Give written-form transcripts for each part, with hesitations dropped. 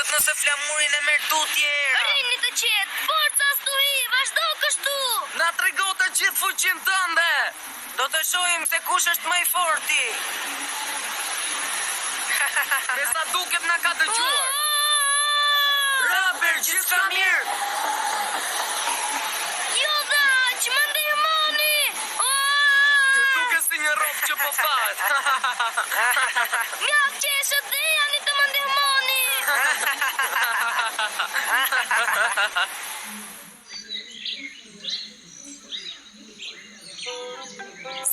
ndodhet nëse flamurin e merr tutje era? Rini të qetë, forca stuhi, vazhdo kështu. Na trego të gjithë fuqin tënde. Do të shohim se kush është më i forti. Me sa duket na ka dëgjuar. Rubber, gjithçka mirë. Jo dha, që më ndihmoni. Duket si një rob që po fahet. Mjaft qeshët dhe jani të më ndihmoni.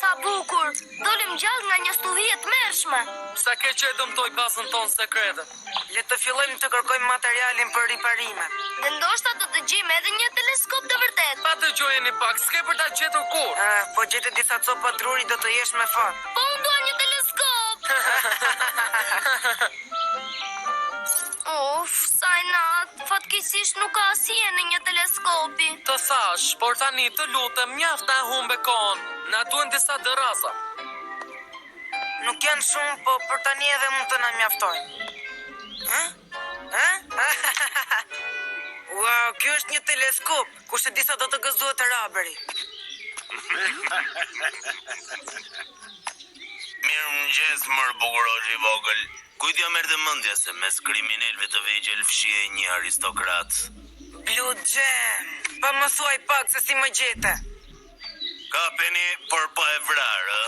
Sa bukur, dolim gjallë nga një stuhi e tmerrshme. Sa ke që e dëmtoj bazën tonë sekrete. Le të fillojmë të kërkojmë materialin për riparime. Dhe ndoshta do të gjejmë edhe një teleskop të vërtet. Pa dëgjojeni pak, s'ke për ta gjetur kur. Po gjetë disa copa druri do të jesh me fat. Po unë dua një teleskop. Uf, sa i natë, fatkeqësisht nuk ka asnjë në një teleskopi. Të thash, por tani të lutem mjaft na humbe kohën. Na duhen disa dërasa. Nuk janë shumë, po për tani edhe mund të na mjaftojnë. Wow, kjo është një teleskop. Kush e di sa do të gëzohet të Raberi. Mirëmëngjes, mërë bukurosh i vogël. Kujtja merr të mendja se mes kriminalëve të vegjël fshihej një aristokrat. Blue Jam. Pa më thuaj pak se si më gjete. Kapeni, por pa e vrarë,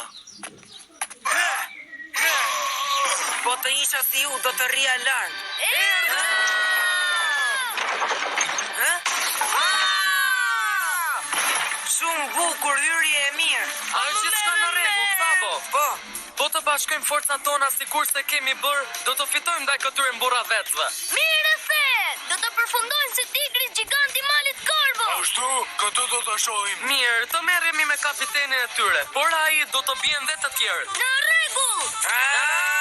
Po të isha si ju, do të rria larg. Shumë bukur, hyrje e mirë. A është gjithçka në rregull, Sabo? Po të bashkojmë forcat tona sikur se kemi bërë, do të fitojmë ndaj këtyre mburravetësve. Mirë the, do të përfundojnë si tigri gjigant i malit Korvo. Ashtu, këtë do të shohim. Mirë, të merremi me kapitenin e tyre, por ai do të bien dhe të tjerët. Në rregull.